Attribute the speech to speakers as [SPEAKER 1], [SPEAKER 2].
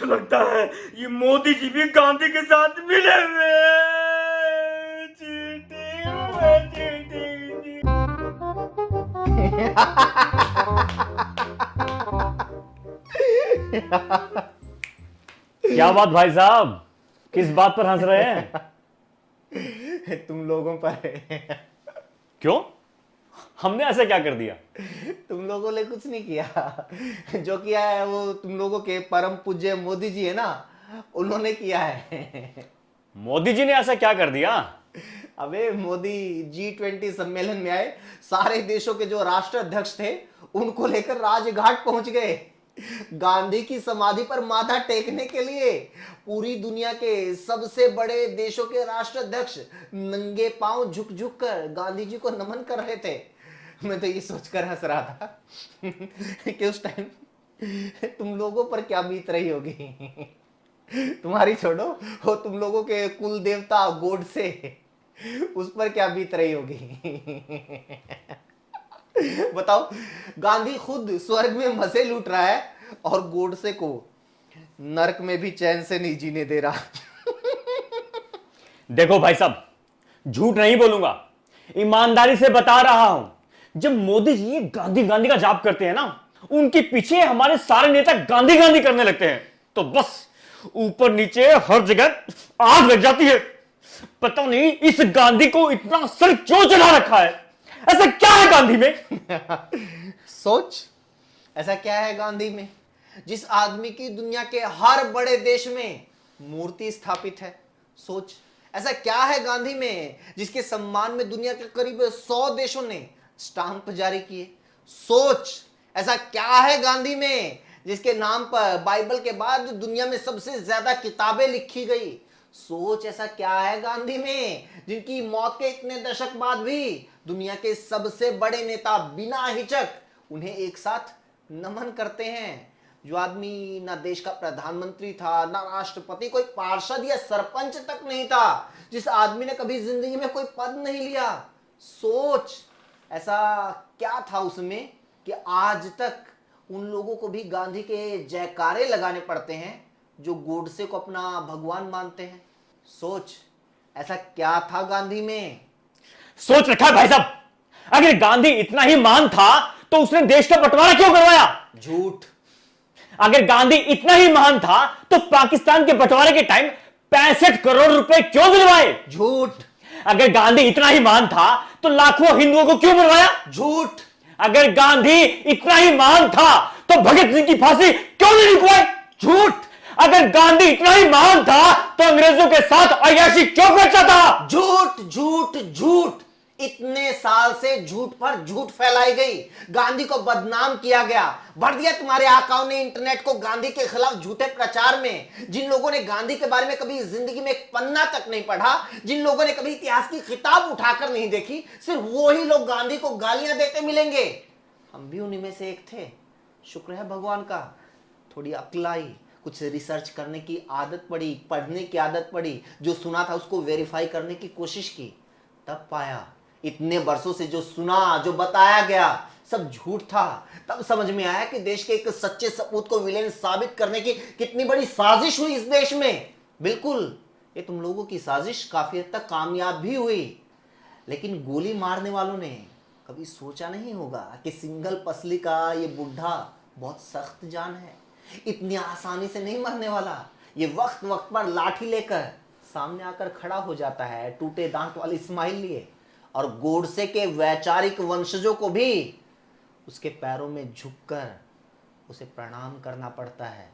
[SPEAKER 1] तो लगता है ये मोदी जी भी गांधी के साथ मिले हुए हैं। चीटिंग।
[SPEAKER 2] क्या बात भाई साहब, किस बात पर हंस रहे हैं?
[SPEAKER 3] तुम लोगों पर।
[SPEAKER 2] क्यों? हमने ऐसा क्या कर दिया?
[SPEAKER 3] तुम लोगों ने कुछ नहीं किया। जो किया है वो तुम लोगों के परम पूज्य मोदी जी है ना, उन्होंने किया है।
[SPEAKER 2] मोदी जी ने ऐसा क्या कर दिया?
[SPEAKER 3] अबे मोदी G20 सम्मेलन में आए, सारे देशों के जो राष्ट्राध्यक्ष थे उनको लेकर राजघाट पहुंच गए। गांधी की समाधि पर माथा टेकने के लिए पूरी दुनिया के सबसे बड़े देशों के राष्ट्राध्यक्ष नंगे पांव झुक झुक कर गांधी जी को नमन कर रहे थे। मैं तो ये सोचकर हंस रहा था कि उस टाइम तुम लोगों पर क्या बीत रही होगी। तुम्हारी छोड़ो, वो तुम लोगों के कुल देवता गोडसे, उस पर क्या बीत रही होगी। बताओ, गांधी खुद स्वर्ग में मजे लूट रहा है और गोडसे को नरक में भी चैन से नहीं जीने दे रहा।
[SPEAKER 2] देखो भाई साहब, झूठ नहीं बोलूंगा, ईमानदारी से बता रहा हूं। जब मोदी जी ये गांधी गांधी का जाप करते हैं ना, उनके पीछे हमारे सारे नेता गांधी गांधी करने लगते हैं, तो बस ऊपर नीचे हर जगह आग लग जाती है। पता नहीं इस गांधी को इतना सर क्यों चढ़ा रखा है। ऐसा क्या है गांधी में?
[SPEAKER 3] सोच, ऐसा क्या है गांधी में जिस आदमी की दुनिया के हर बड़े देश में मूर्ति स्थापित है। सोच, ऐसा क्या है गांधी में जिसके सम्मान में दुनिया के करीब 100 देशों ने स्टाम्प जारी किए। सोच, ऐसा क्या है गांधी में जिसके नाम पर बाइबल के बाद दुनिया में सबसे ज्यादा किताबें लिखी गई। सोच, ऐसा क्या है गांधी में जिनकी मौत के इतने दशक बाद भी दुनिया के सबसे बड़े नेता बिना हिचक उन्हें एक साथ नमन करते हैं। जो आदमी ना देश का प्रधानमंत्री था, ना राष्ट्रपति, कोई पार्षद या सरपंच तक नहीं था, जिस आदमी ने कभी जिंदगी में कोई पद नहीं लिया। सोच, ऐसा क्या था उसमें कि आज तक उन लोगों को भी गांधी के जयकारे लगाने पड़ते हैं जो गोडसे को अपना भगवान मानते हैं। सोच, ऐसा क्या था गांधी में।
[SPEAKER 2] सोच रखा है भाई साहब, अगर गांधी इतना ही महान था तो उसने देश का बंटवारा क्यों करवाया?
[SPEAKER 3] झूठ।
[SPEAKER 2] अगर गांधी इतना ही महान था तो पाकिस्तान के बंटवारे के टाइम 65 करोड़ रुपए क्यों दिलवाए?
[SPEAKER 3] झूठ।
[SPEAKER 2] अगर गांधी इतना ही महान था तो लाखों हिंदुओं को क्यों मरवाया?
[SPEAKER 3] झूठ।
[SPEAKER 2] अगर गांधी इतना ही महान था तो भगत सिंह की फांसी क्यों नहीं रुकवाई?
[SPEAKER 3] झूठ।
[SPEAKER 2] अगर गांधी इतना ही महान था तो अंग्रेजों के साथ अय्याशी क्यों करता था?
[SPEAKER 3] झूठ झूठ झूठ। इतने साल से झूठ पर झूठ फैलाई गई, गांधी को बदनाम किया गया, भर दिया तुम्हारे आकाओं ने इंटरनेट को गांधी के खिलाफ झूठे प्रचार में। जिन लोगों ने गांधी के बारे में कभी जिंदगी में एक पन्ना तक नहीं पढ़ा, जिन लोगों ने कभी इतिहास की किताब उठाकर नहीं देखी, सिर्फ वो ही लोग गांधी को गालियां देते मिलेंगे। हम भी उन्हीं में से एक थे। शुक्र है भगवान का, थोड़ी अक्ल आई, कुछ रिसर्च करने की आदत पड़ी, पढ़ने की आदत पड़ी, जो सुना था उसको वेरीफाई करने की कोशिश की, तब पाया इतने वर्षों से जो सुना, जो बताया गया, सब झूठ था। तब समझ में आया कि देश के एक सच्चे सपूत को विलेन साबित करने की कितनी बड़ी साजिश हुई इस देश में। बिल्कुल, ये तुम लोगों की साजिश काफी हद तक कामयाब भी हुई, लेकिन गोली मारने वालों ने कभी सोचा नहीं होगा कि सिंगल पसली का ये बुढ़ा बहुत सख्त जान है, इतनी आसानी से नहीं मरने वाला। ये वक्त वक्त पर लाठी लेकर सामने आकर खड़ा हो जाता है, टूटे दांत वाली स्माइल लिए, और गोडसे के वैचारिक वंशजों को भी उसके पैरों में झुककर उसे प्रणाम करना पड़ता है।